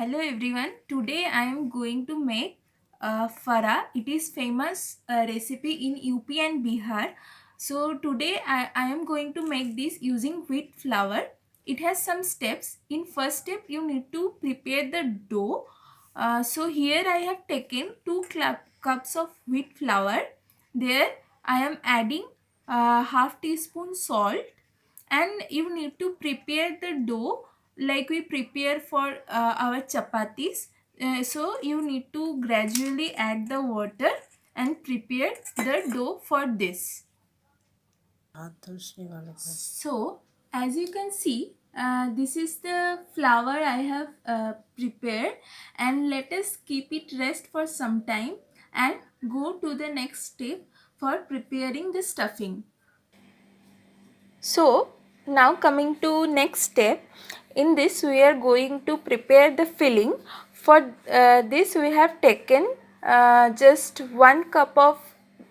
Hello everyone. Today I am going to make fara. It is famous recipe in UP and Bihar. So today I am going to make this using wheat flour. It has some steps. In first step you need to prepare the dough. So here I have taken 2 cups of wheat flour. There I am adding half teaspoon salt, and you need to prepare the dough like we prepare for our chapatis. So you need to gradually add the water and prepare the dough for this. So as you can see, this is the flour I have prepared, and let us keep it rest for some time and go to the next step for preparing the stuffing. So now coming to next step, in this we are going to prepare the filling. For this we have taken just 1 cup of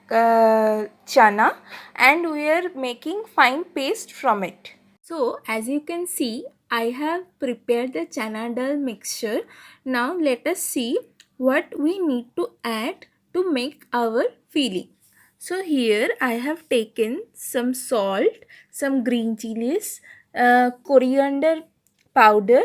chana, and we are making fine paste from it. So as you can see, I have prepared the chana dal mixture. Now let us see what we need to add to make our filling. So here I have taken some salt, some green chilies, coriander powder,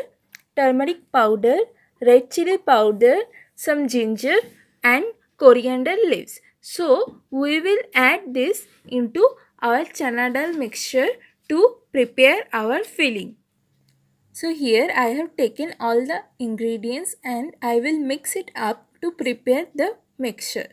turmeric powder, red chili powder, some ginger and coriander leaves. So we will add this into our chana dal mixture to prepare our filling. So here I have taken all the ingredients and I will mix it up to prepare the mixture.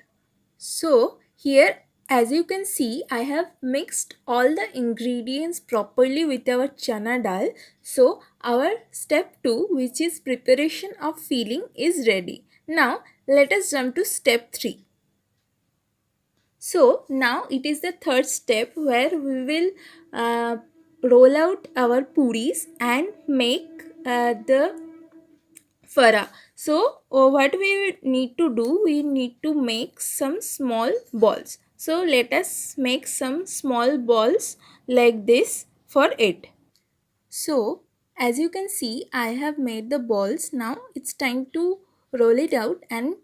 So here, as you can see, I have mixed all the ingredients properly with our chana dal. So our step 2, which is preparation of filling, is ready. Now let us jump to step 3. So now it is the third step where we will roll out our puris and make the fara. So what we need to do, we need to make some small balls. So let us make some small balls like this for it. So as you can see, I have made the balls. Now it's time to roll it out and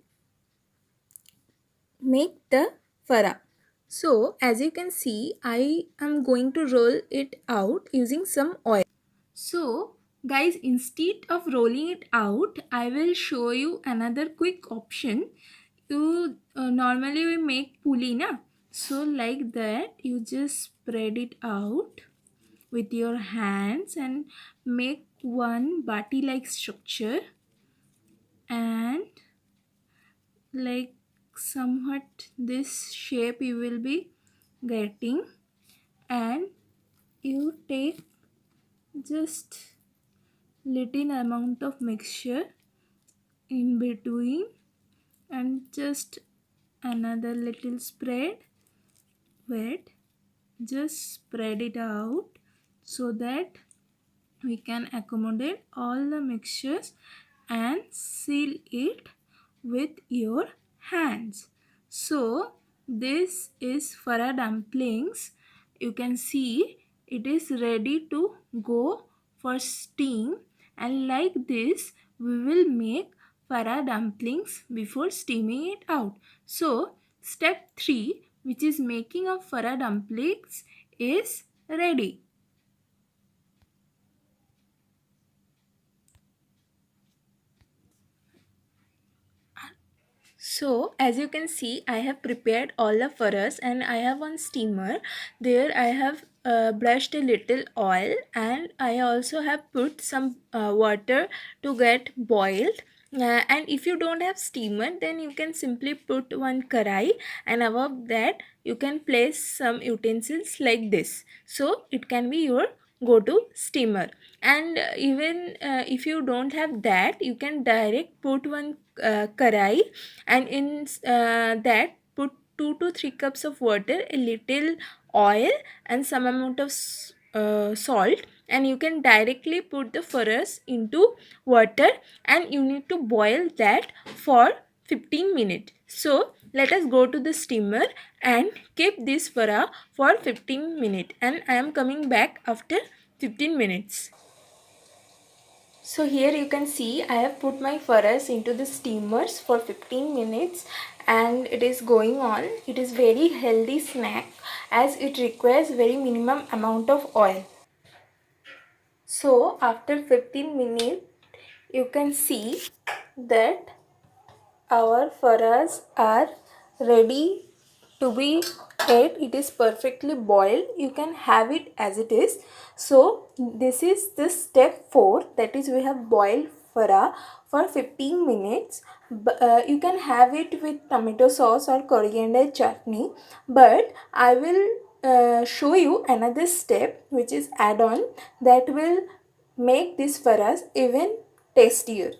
make the fara. So as you can see, I am going to roll it out using some oil. So guys, instead of rolling it out, I will show you another quick option. You normally we make puli na. So like that, you just spread it out with your hands and make one bati like structure, and like somewhat this shape you will be getting, and you take just little amount of mixture in between and just another little spread. Wait, just spread it out so that we can accommodate all the mixtures and seal it with your hands. So this is fara dumplings. You can see it is ready to go for steam, and like this we will make fara dumplings before steaming it out. So step 3, which is making of fara dumplings, is ready. So as you can see, I have prepared all the faras and I have one steamer. There I have brushed a little oil, and I also have put some water to get boiled. And if you don't have steamer, then you can simply put one karai, and above that you can place some utensils like this. So it can be your go to steamer. And even if you don't have that, you can direct put one karai, and in that put 2 to 3 cups of water, a little oil and some amount of salt, and you can directly put the faras into water, and you need to boil that for 15 minutes. So let us go to the steamer and keep this fara for 15 minutes, and I am coming back after 15 minutes. So here you can see I have put my faras into the steamers for 15 minutes and it is going on. It is very healthy snack as it requires very minimum amount of oil. So after 15 minutes you can see that our faras are ready to be ate. It is perfectly boiled. You can have it as it is. So this is the step 4, that is we have boiled fara for 15 minutes. You can have it with tomato sauce or coriander chutney, but I will show you another step which is add on that will make this faras even tastier.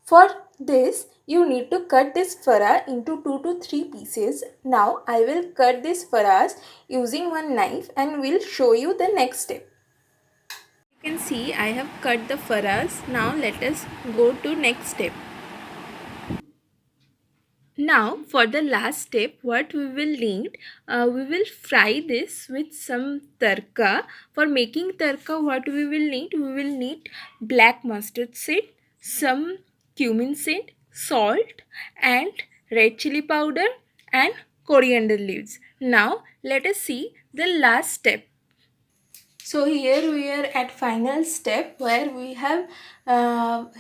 For this, you need to cut this farah into 2 to 3 pieces. Now, I will cut this farahs using one knife and will show you the next step. You can see I have cut the farahs. Now, let us go to next step. Now, for the last step, what we will need, we will fry this with some tarka. For making tarka, what we will need? We will need black mustard seed, some cumin seed, salt and red chili powder and coriander leaves. Now, let us see the last step. So here we are at final step where we have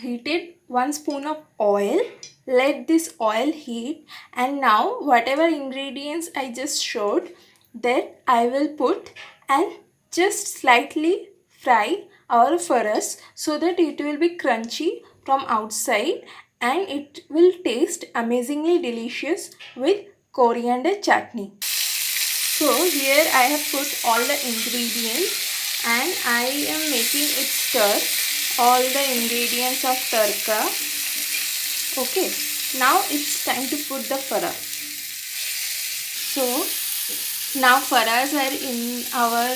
heated 1 spoon of oil. Let this oil heat and now whatever ingredients I just showed that I will put and just slightly fry our faras so that it will be crunchy from outside and it will taste amazingly delicious with coriander chutney. So here I have put all the ingredients and I am making it stir all the ingredients of tarka. Okay, now it's time to put the farah. So now faras are in our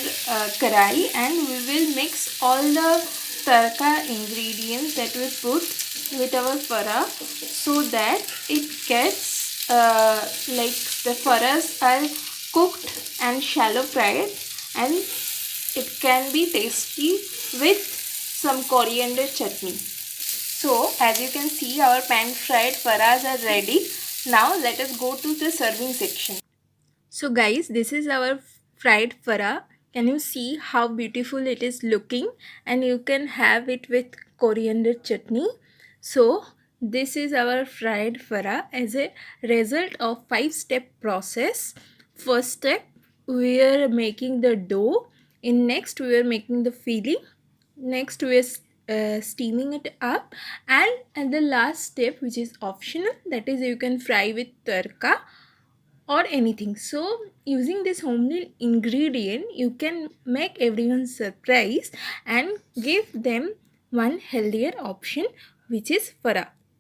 karai and we will mix all the tarka ingredients that we put with our farah so that it gets like the faras are cooked and shallow fried and it can be tasty with some coriander chutney. So as you can see our pan fried faras are ready. Now let us go to the serving section. So guys, this is our fried farah. Can you see how beautiful it is looking? And you can have it with coriander chutney. So this is our fried farah as a result of 5-step process. First step, we are making the dough. In next, we are making the filling. Next, we are steaming it up. And the last step, which is optional, that is you can fry with tarka or anything. So using this homemade ingredient you can make everyone surprised and give them one healthier option which is farah.